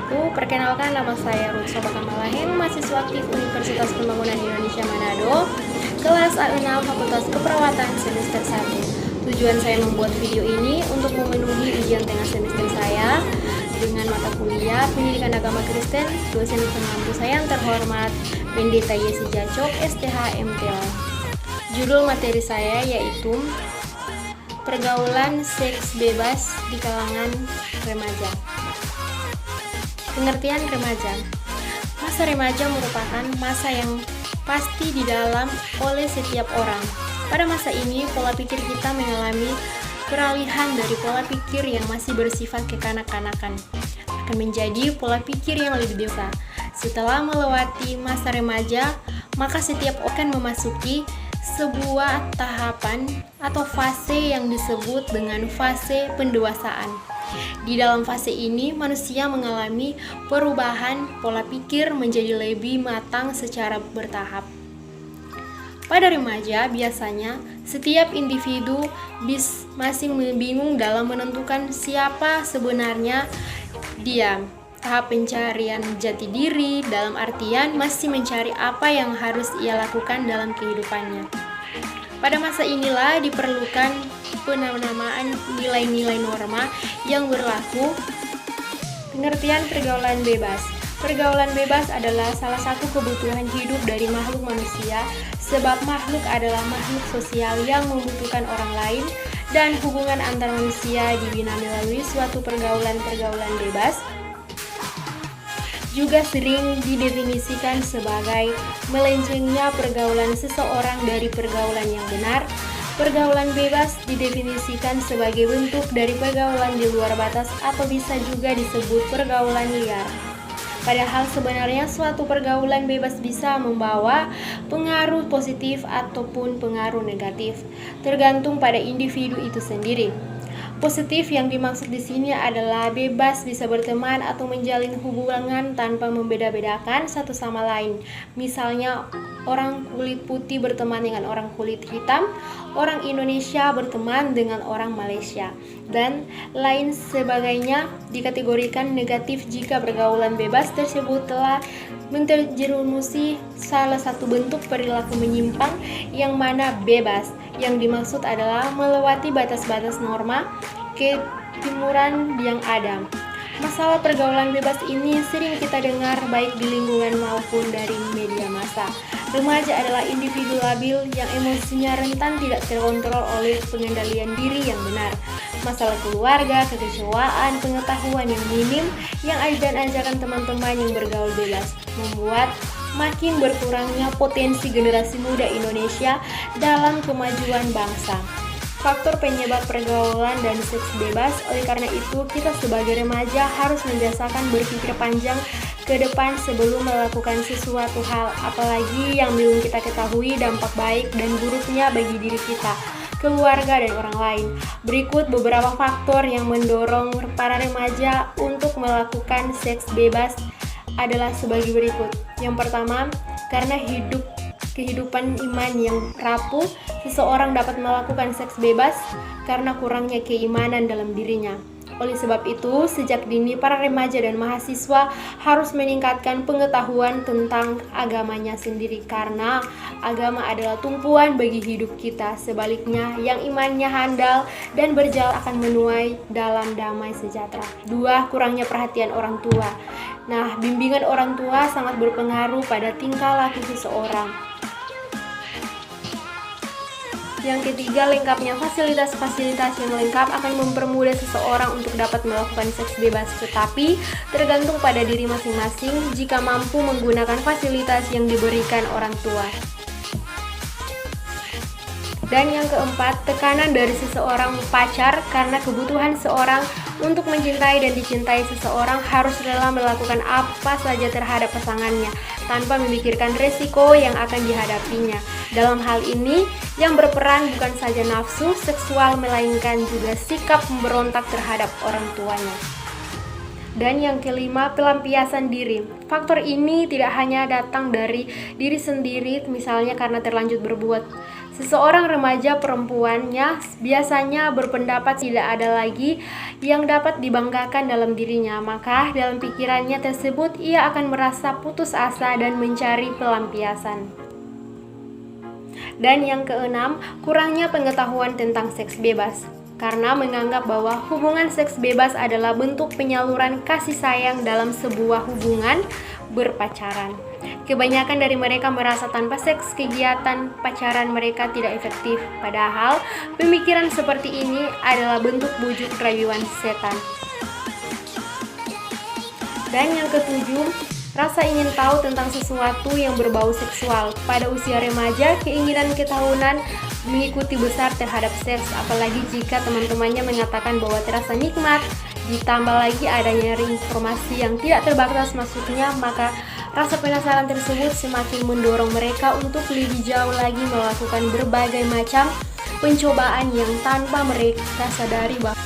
wabarakatuh. Perkenalkan, nama saya Ruth Sobakamalahen, mahasiswa aktif Universitas Pembangunan Indonesia Manado, kelas A6 Fakultas Keperawatan semester 1. Tujuan saya membuat video ini untuk memenuhi ujian tengah semester saya dengan mata kuliah Pendidikan Agama Kristen, dosen pengampu saya yang terhormat Pendeta Yesi Jacok, STH MTL. Judul materi saya yaitu pergaulan seks bebas di kalangan remaja. Pengertian remaja. Masa remaja merupakan masa yang pasti di dalam oleh setiap orang. Pada masa ini, pola pikir kita mengalami peralihan dari pola pikir yang masih bersifat kekanak-kanakan akan menjadi pola pikir yang lebih dewasa. Setelah melewati masa remaja, maka setiap orang memasuki sebuah tahapan atau fase yang disebut dengan fase pendewasaan. Di dalam fase ini, manusia mengalami perubahan pola pikir menjadi lebih matang secara bertahap. Pada remaja, biasanya setiap individu masih bingung dalam menentukan siapa sebenarnya dia. Tahap pencarian jati diri dalam artian masih mencari apa yang harus ia lakukan dalam kehidupannya. Pada masa inilah diperlukan penamaan nilai-nilai norma yang berlaku. Pengertian pergaulan bebas. Pergaulan bebas adalah salah satu kebutuhan hidup dari makhluk manusia, sebab makhluk adalah makhluk sosial yang membutuhkan orang lain, dan hubungan antar manusia dibina melalui suatu pergaulan bebas juga sering didefinisikan sebagai melencengnya pergaulan seseorang dari pergaulan yang benar. Pergaulan bebas didefinisikan sebagai bentuk dari pergaulan di luar batas atau bisa juga disebut pergaulan liar. Padahal sebenarnya suatu pergaulan bebas bisa membawa pengaruh positif ataupun pengaruh negatif, tergantung pada individu itu sendiri. Positif yang dimaksud di sini adalah bebas bisa berteman atau menjalin hubungan tanpa membeda-bedakan satu sama lain. Misalnya, orang kulit putih berteman dengan orang kulit hitam, orang Indonesia berteman dengan orang Malaysia, dan lain sebagainya. Dikategorikan negatif jika pergaulan bebas tersebut telah menterjerumusi salah satu bentuk perilaku menyimpang, yang mana bebas yang dimaksud adalah melewati batas-batas norma ketimuran yang ada. Masalah pergaulan bebas ini sering kita dengar baik di lingkungan maupun dari media massa. Remaja adalah individu labil yang emosinya rentan tidak terkontrol oleh pengendalian diri yang benar. Masalah keluarga, kekecewaan, pengetahuan yang minim, yang dan ajakan teman-teman yang bergaul bebas membuat makin berkurangnya potensi generasi muda Indonesia dalam kemajuan bangsa. Faktor penyebab pergaulan dan seks bebas. Oleh karena itu, kita sebagai remaja harus membiasakan berpikir panjang ke depan sebelum melakukan sesuatu hal, apalagi yang belum kita ketahui dampak baik dan buruknya bagi diri kita, keluarga, dan orang lain. Berikut beberapa faktor yang mendorong para remaja untuk melakukan seks bebas adalah sebagai berikut. Yang pertama, karena kehidupan iman yang rapuh, seseorang dapat melakukan seks bebas karena kurangnya keimanan dalam dirinya. Oleh sebab itu, sejak dini para remaja dan mahasiswa harus meningkatkan pengetahuan tentang agamanya sendiri, karena agama adalah tumpuan bagi hidup kita. Sebaliknya, yang imannya handal dan berjalan akan menuai dalam damai sejahtera. 2. Kurangnya perhatian orang tua. Nah, bimbingan orang tua sangat berpengaruh pada tingkah laku seseorang. Yang ketiga, lengkapnya fasilitas-fasilitas yang lengkap akan mempermudah seseorang untuk dapat melakukan seks bebas, tetapi tergantung pada diri masing-masing jika mampu menggunakan fasilitas yang diberikan orang tua. Dan yang keempat, tekanan dari seseorang pacar, karena kebutuhan seorang untuk mencintai dan dicintai seseorang harus rela melakukan apa saja terhadap pasangannya tanpa memikirkan resiko yang akan dihadapinya. Dalam hal ini, yang berperan bukan saja nafsu seksual melainkan juga sikap memberontak terhadap orang tuanya. Dan yang kelima, pelampiasan diri. Faktor ini tidak hanya datang dari diri sendiri, misalnya karena terlanjur berbuat Seseorang remaja perempuannya biasanya berpendapat tidak ada lagi yang dapat dibanggakan dalam dirinya, maka dalam pikirannya tersebut ia akan merasa putus asa dan mencari pelampiasan. Dan yang keenam, kurangnya pengetahuan tentang seks bebas. Karena menganggap bahwa hubungan seks bebas adalah bentuk penyaluran kasih sayang dalam sebuah hubungan berpacaran. Kebanyakan dari mereka merasa tanpa seks kegiatan pacaran mereka tidak efektif. Padahal pemikiran seperti ini adalah bentuk bujuk rayuan setan. Dan yang ketujuh, rasa ingin tahu tentang sesuatu yang berbau seksual. Pada usia remaja, keinginan ketahuan mengikuti besar terhadap seks, apalagi jika teman-temannya mengatakan bahwa terasa nikmat. Ditambah lagi adanya informasi yang tidak terbatas masuknya, maka rasa penasaran tersebut semakin mendorong mereka untuk lebih jauh lagi melakukan berbagai macam pencobaan yang tanpa mereka sadari bahwa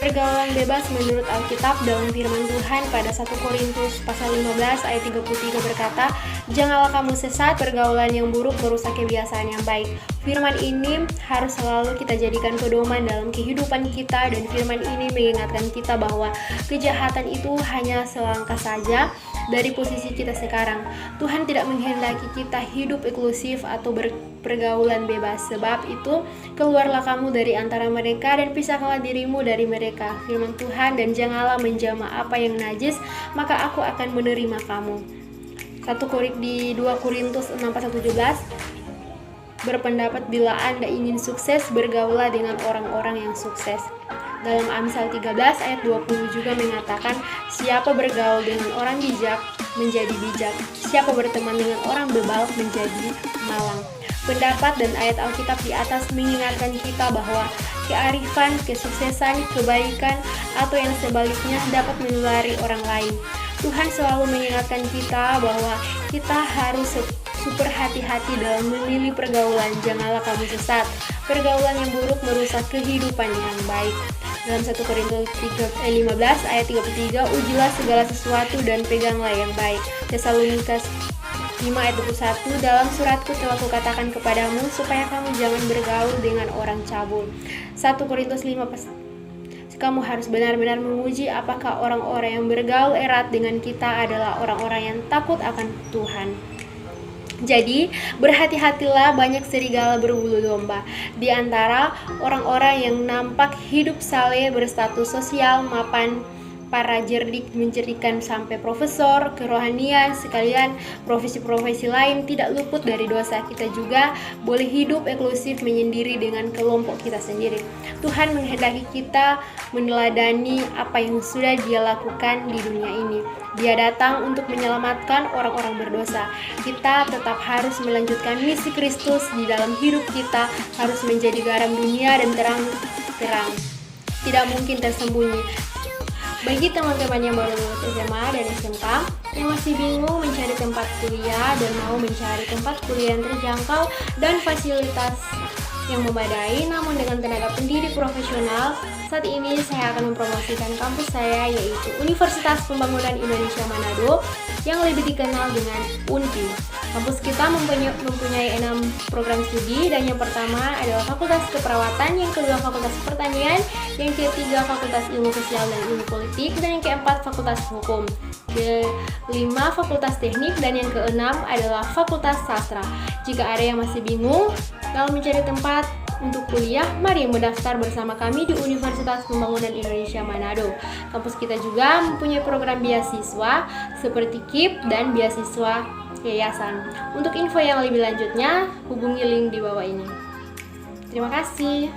pergaulan bebas menurut Alkitab dalam firman Tuhan pada 1 Korintus pasal 15 ayat 33 berkata, "Janganlah kamu sesat, pergaulan yang buruk merusak kebiasaan yang baik." Firman ini harus selalu kita jadikan pedoman dalam kehidupan kita, dan firman ini mengingatkan kita bahwa kejahatan itu hanya selangkah saja dari posisi kita sekarang. Tuhan tidak menghendaki kita hidup eksklusif atau berpergaulan bebas. Sebab itu, keluarlah kamu dari antara mereka dan pisahkanlah dirimu dari mereka. Firman Tuhan, "Dan janganlah menjamah apa yang najis, maka aku akan menerima kamu." 2 Korintus 6:17 berpendapat bila Anda ingin sukses, bergaulah dengan orang-orang yang sukses. Dalam Amsal 13 ayat 20 juga mengatakan, "Siapa bergaul dengan orang bijak menjadi bijak, siapa berteman dengan orang bebal menjadi malang." Pendapat dan ayat Alkitab di atas mengingatkan kita bahwa kearifan, kesuksesan, kebaikan, atau yang sebaliknya dapat menulari orang lain. Tuhan selalu mengingatkan kita bahwa kita harus super hati-hati dalam memilih pergaulan. Janganlah kamu sesat. Pergaulan yang buruk merusak kehidupan yang baik. Dalam 1 Korintus 15 ayat 33, "Ujilah segala sesuatu dan peganglah yang baik." Tesalonika 5 ayat 21, "Dalam suratku telah kukatakan kepadamu supaya kamu jangan bergaul dengan orang cabul." 1 Korintus 5, kamu harus benar-benar menguji apakah orang-orang yang bergaul erat dengan kita adalah orang-orang yang takut akan Tuhan. Jadi, berhati-hatilah, banyak serigala berbulu domba. Di antara orang-orang yang nampak hidup saleh, berstatus sosial, mapan, para cerdik mencerdikan sampai profesor, kerohanian, sekalian profesi-profesi lain tidak luput dari dosa. Kita juga boleh hidup eksklusif menyendiri dengan kelompok kita sendiri. Tuhan menghendaki kita meneladani apa yang sudah Dia lakukan di dunia ini. Dia datang untuk menyelamatkan orang-orang berdosa. Kita tetap harus melanjutkan misi Kristus di dalam hidup kita, harus menjadi garam dunia dan terang. Tidak mungkin tersembunyi. Bagi teman-teman yang baru lulus SMA dan SMK yang masih bingung mencari tempat kuliah dan mau mencari tempat kuliah yang terjangkau dan fasilitas yang memadai namun dengan tenaga pendidik profesional, saat ini saya akan mempromosikan kampus saya, yaitu Universitas Pembangunan Indonesia Manado yang lebih dikenal dengan UNPI. Kampus kita mempunyai 6 program studi, dan yang pertama adalah Fakultas Keperawatan, yang kedua Fakultas Pertanian, yang ketiga Fakultas Ilmu Sosial dan Ilmu Politik, dan yang keempat Fakultas Hukum, kelima Fakultas Teknik, dan yang keenam adalah Fakultas Sastra. Jika ada yang masih bingung dalam mencari tempat untuk kuliah, mari mendaftar bersama kami di Universitas Pembangunan Indonesia Manado. Kampus kita juga mempunyai program beasiswa seperti KIP dan beasiswa yayasan. Untuk info yang lebih lanjutnya, hubungi link di bawah ini. Terima kasih.